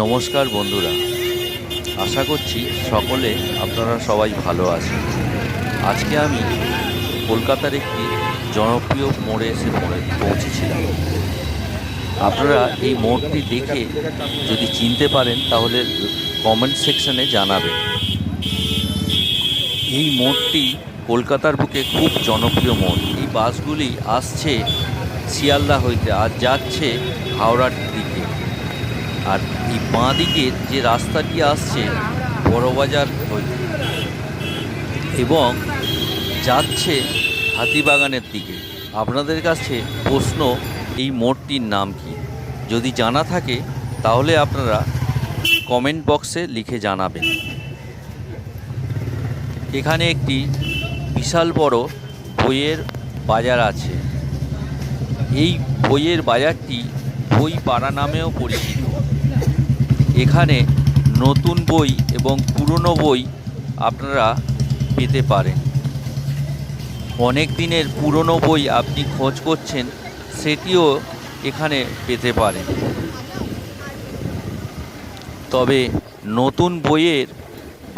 নমস্কার বন্ধুরা, আশা করছি সকলে আপনারা সবাই ভালো আছেন। আজকে আমি কলকাতার একটি জনপ্রিয় মোড়ে এসে পৌঁছেছিলাম। আপনারা এই মোড়টি দেখে যদি চিনতে পারেন তাহলে কমেন্ট সেকশনে জানাবেন। এই মোড়টি কলকাতার বুকে খুব জনপ্রিয় মোড়। এই বাসগুলি আসছে শিয়ালদা হইতে আর যাচ্ছে হাওড়ার দিকে। আর এই বাঁ দিকের যে রাস্তাটি আসছে বড়বাজার হইতে এবং যাচ্ছে হাতিবাগানের দিকে। আপনাদের কাছে প্রশ্ন, এই মোড়টির নাম কি? যদি জানা থাকে তাহলে আপনারা কমেন্ট বক্সে লিখে জানাবেন। এখানে একটি বিশাল বড় বইয়ের বাজার আছে। এই বইয়ের বাজারটি বই পাড়া নামেও পরিচিত। এখানে নতুন বই এবং পুরনো বই আপনারা পেতে পারেন। অনেক দিনের পুরনো বই আপনি খোঁজ করছেন, সেটিও এখানে পেতে পারেন। তবে নতুন বইয়ের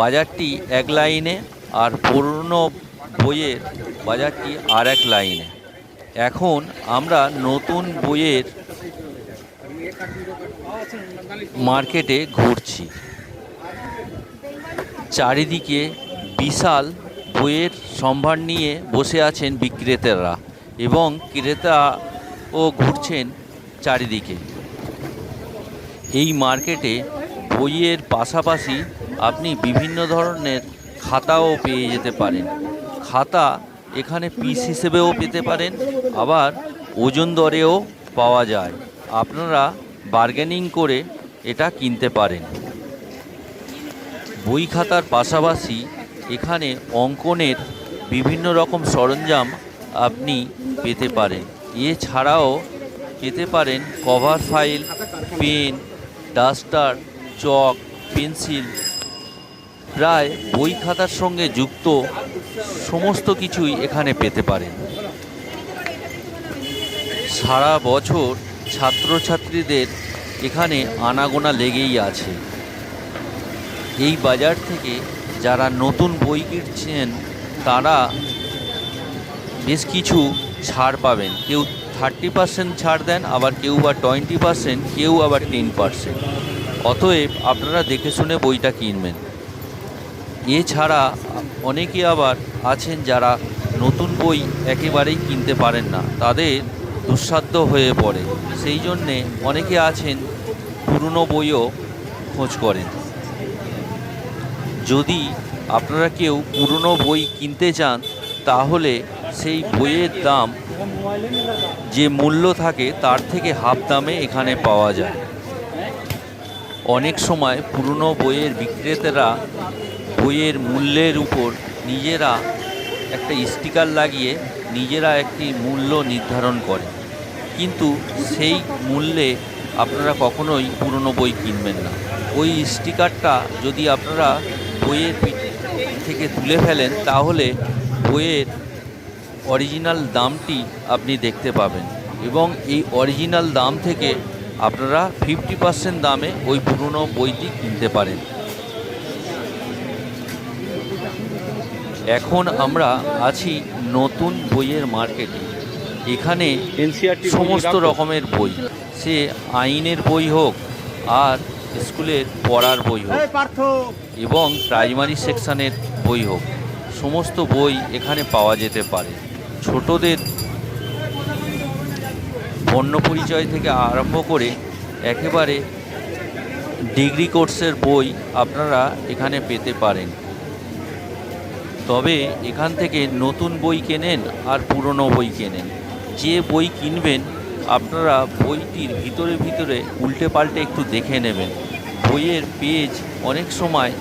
বাজারটি এক লাইনে আর পুরনো বইয়ের বাজারটি আর এক লাইনে। এখন আমরা নতুন বইয়ের মার্কেটে ঘুরছি। চারিদিকে বিশাল বইয়ের সম্ভার নিয়ে বসে আছেন বিক্রেতারা এবং ক্রেতাও ঘুরছেন চারিদিকে। এই মার্কেটে বইয়ের পাশাপাশি আপনি বিভিন্ন ধরনের খাতাও পেয়ে যেতে পারেন। খাতা এখানে পিস হিসেবেও পেতে পারেন, আবার ওজন দরেও পাওয়া যায়। আপনারা বার্গেনিং করে এটা কিনতে পারেন। বই খাতার পাশাপাশি এখানে অঙ্কনের বিভিন্ন রকম সরঞ্জাম আপনি পেতে পারেন। এছাড়াও পেতে পারেন কভার ফাইল, পেন, ডাস্টার, চক, পেন্সিল। প্রায় বই খাতার সঙ্গে যুক্ত সমস্ত কিছুই এখানে পেতে পারেন। সারা বছর ছাত্রছাত্রীদের এখানে আনাগোনা লেগেই আছে। এই বাজার থেকে যারা নতুন বই কিনছেন তারা বেশ কিছু ছাড় পাবেন। কেউ 30% ছাড় দেন, আবার কেউ বা 20%, কেউ আবার 10%। অতএব আপনারা দেখে শুনে বইটা কিনবেন। এছাড়া অনেকে আবার আছেন যারা নতুন বই একেবারেই কিনতে পারেন না, তাদের দুঃসাধ্য হয়ে পড়ে। সেই জন্যে অনেকে আছেন পুরনো বইও খোঁজ করেন। যদি আপনারা কেউ পুরনো বই কিনতে চান তাহলে সেই বইয়ের দাম যে মূল্য থাকে তার থেকে হাফ দামে এখানে পাওয়া যায়। অনেক সময় পুরনো বইয়ের বিক্রেতারা বইয়ের মূল্যের উপর নিজেরা একটা স্টিকার লাগিয়ে নিজেরা একটি মূল্য নির্ধারণ করে, কিন্তু সেই মূল্যে আপনারা কখনোই পুরনো বই কিনবেন না। ওই স্টিকারটা যদি আপনারা বইয়ের থেকে তুলে ফেলেন তাহলে বইয়ের অরিজিনাল দামটি আপনি দেখতে পাবেন এবং এই অরিজিনাল দাম থেকে আপনারা 50% দামে ওই পুরনো বইটি কিনতে পারেন। এখন আমরা আছি নতুন বইয়ের মার্কেটে। এখানে সমস্ত রকমের বই, সে আইনের বই হোক আর স্কুলের পড়ার বই হোক এবং প্রাইমারি সেকশনের বই হোক, সমস্ত বই এখানে পাওয়া যেতে পারে। ছোটদের বর্ণপরিচয় থেকে আরম্ভ করে একেবারে ডিগ্রি কোর্সের বই আপনারা এখানে পেতে পারেন। তবে এখান থেকে নতুন বই কেনেন আর পুরনো বই কেনেন, যে বই কিনবেন আপনারা বইটির ভিতরে ভিতরে উল্টে পাল্টে একটু দেখে নেবেন। বইয়ের পেজ অনেক সময়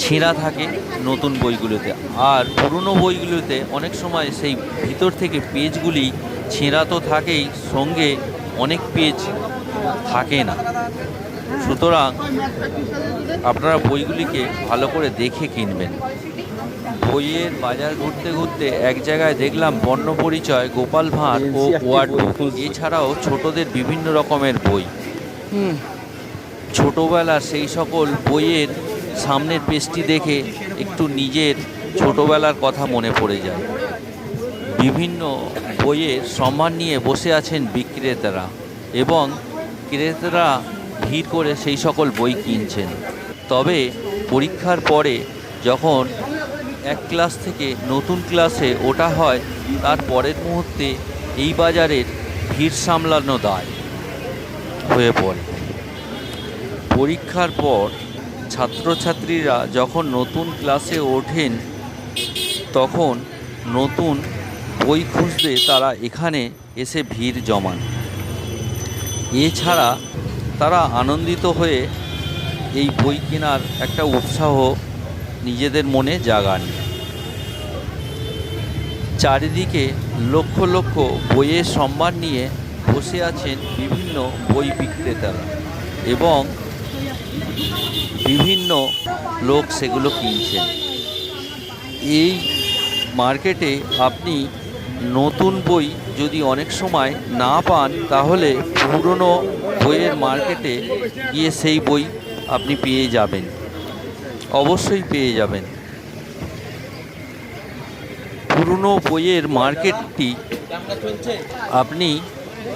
ছেঁড়া থাকে নতুন বইগুলোতে, আর পুরনো বইগুলোতে অনেক সময় সেই ভিতর থেকে পেজগুলি ছেঁড়া তো থাকেই, সঙ্গে অনেক পেজ থাকে না। সুতরাং আপনারা বইগুলিকে ভালো করে দেখে কিনবেন। বইয়ের বাজার ঘুরতে ঘুরতে এক জায়গায় দেখলাম বর্ণপরিচয়, গোপাল ভাঁড় ও ওয়ার্ড বুক, এছাড়াও ছোটদের বিভিন্ন রকমের বই। ছোটোবেলার সেই সকল বইয়ের সামনের পেজটি দেখে একটু নিজের ছোটোবেলার কথা মনে পড়ে যায়। বিভিন্ন বইয়ের সম্মান নিয়ে বসে আছেন বিক্রেতারা এবং ক্রেতারা ভিড় করে সেই সকল বই কিনছেন। তবে পরীক্ষার পরে যখন এক ক্লাস থেকে নতুন ক্লাসে ওঠা হয়, তার পরের মুহূর্তে এই বাজারের ভিড় সামলানো দায় হয়ে পড়ে। পরীক্ষার পর ছাত্রছাত্রীরা যখন নতুন ক্লাসে ওঠেন, তখন নতুন বই খুঁজতে তারা এখানে এসে ভিড় জমান। এছাড়া তারা আনন্দিত হয়ে এই বই কেনার একটা উৎসাহ নিজেদের মনে জাগান। চারিদিকে লক্ষ লক্ষ বইয়ের সম্মান নিয়ে বসে আছেন বিভিন্ন বই বিক্রেতারা এবং বিভিন্ন লোক সেগুলো কিনছেন। এই মার্কেটে আপনি নতুন বই যদি অনেক সময় না পান, তাহলে পুরনো বইয়ের মার্কেটে গিয়ে সেই বই আপনি পেয়ে যাবেন, অবশ্যই পেয়ে যাবেন। পুরনো বইয়ের মার্কেটটি আপনি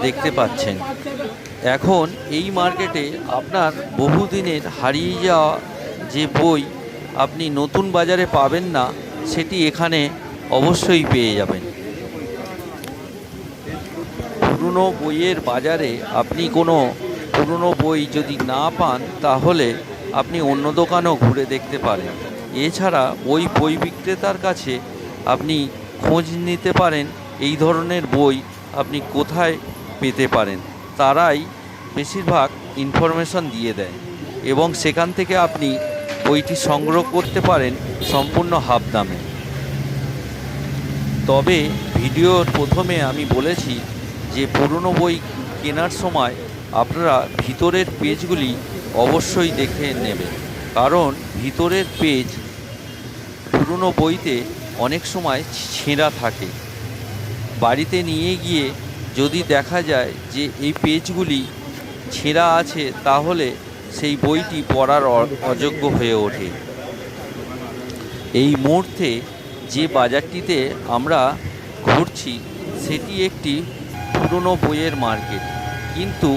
দেখতে পাচ্ছেন। এখন এই মার্কেটে আপনার বহুদিনের হারিয়ে যাওয়া যে বই আপনি নতুন বাজারে পাবেন না, সেটি এখানে অবশ্যই পেয়ে যাবেন। পুরনো বইয়ের বাজারে আপনি কোনো পুরনো বই যদি না পান, তাহলে আপনি অন্য দোকানও ঘুরে দেখতে পারেন। এছাড়া ওই বই বিক্রেতার কাছে আপনি খোঁজ নিতে পারেন এই ধরনের বই আপনি কোথায় পেতে পারেন। তারাই বেশিরভাগ ইনফরমেশন দিয়ে দেয় এবং সেখান থেকে আপনি বইটি সংগ্রহ করতে পারেন সম্পূর্ণ হাফ দামে। তবে ভিডিওর প্রথমে আমি বলেছি যে পুরনো বই কেনার সময় আপনারা ভিতরের পেজগুলি অবশ্যই দেখে নেবেন, কারণ ভিতরের পেজ পুরনো বইতে অনেক সময় ছেঁড়া থাকে। বাড়িতে নিয়ে গিয়ে যদি দেখা যায় যে এই পেজগুলি ছেঁড়া আছে, তাহলে সেই বইটি পড়ার অযোগ্য হয়ে ওঠে। এই মুহূর্তে যে বাজারটিতে আমরা ঘুরছি সেটি একটি পুরনো বইয়ের মার্কেট, কিন্তু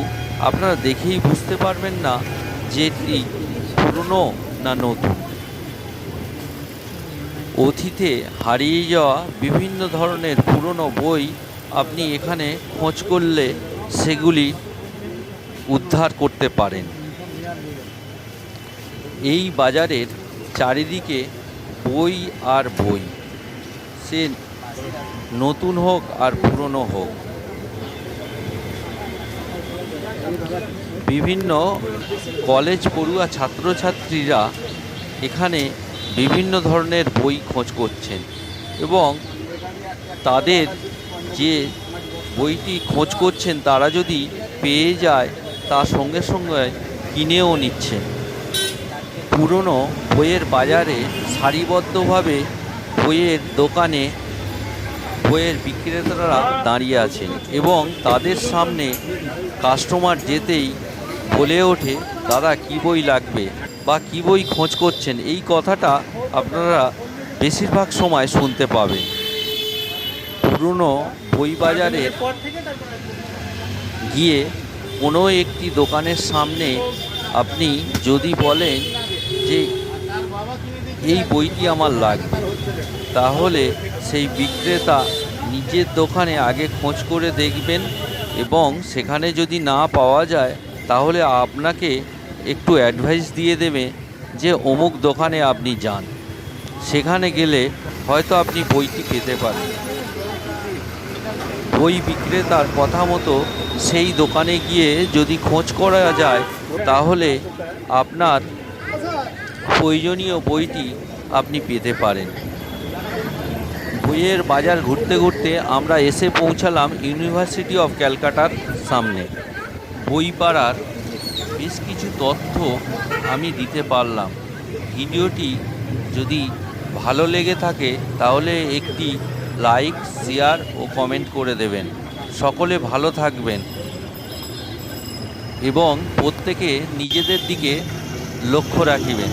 আপনারা দেখেই বুঝতে পারবেন না যে এটি পুরনো না নতুন। অতীতে হারিয়ে যাওয়া বিভিন্ন ধরনের পুরনো বই আপনি এখানে খোঁজ করলে সেগুলি উদ্ধার করতে পারেন। এই বাজারের চারিদিকে বই আর বই, সে নতুন হোক আর পুরনো হোক। বিভিন্ন কলেজ পড়ুয়া ছাত্রছাত্রীরা এখানে বিভিন্ন ধরনের বই খোঁজ করছেন এবং তাদের যে বইটি খোঁজ করছেন তারা যদি পেয়ে যায়, তার সঙ্গে সঙ্গে কিনেও নিচ্ছেন। পুরনো বইয়ের বাজারে সারিবদ্ধভাবে বইয়ের দোকানে বইয়ের বিক্রেতারা দাঁড়িয়ে আছেন এবং তাদের সামনে কাস্টমার যেতেই বলে ওঠে, দাদা কী বই লাগবে বা কী বই খোঁজ করছেন। এই কথাটা আপনারা বেশিরভাগ সময় শুনতে পাবেন। পুরনো বই বাজারে গিয়ে কোনো একটি দোকানের সামনে আপনি যদি বলেন যে এই বইটি আমার লাগবে, তাহলে সেই বিক্রেতা নিজের দোকানে আগে খোঁজ করে দেখবেন এবং সেখানে যদি না পাওয়া যায়, তাহলে আপনাকে একটু অ্যাডভাইস দিয়ে দেবে যে অমুক দোকানে আপনি যান, সেখানে গেলে হয়তো আপনি বইটি পেতে পারেন। বই বিক্রেতার কথা মতো সেই দোকানে গিয়ে যদি খোঁজ করা যায়, তাহলে আপনার প্রয়োজনীয় বইটি আপনি পেতে পারেন। বইয়ের বাজার ঘুরতে ঘুরতে আমরা এসে পৌঁছালাম ইউনিভার্সিটি অফ ক্যালকাটার সামনে। বই পাড়ার বেশ কিছু তথ্য আমি দিতে পারলাম। ভিডিওটি যদি ভালো লেগে থাকে তাহলে একটি লাইক, শেয়ার ও কমেন্ট করে দেবেন। সকলে ভালো থাকবেন। এবং প্রত্যেকে নিজেদের দিকে লক্ষ্য রাখিবেন।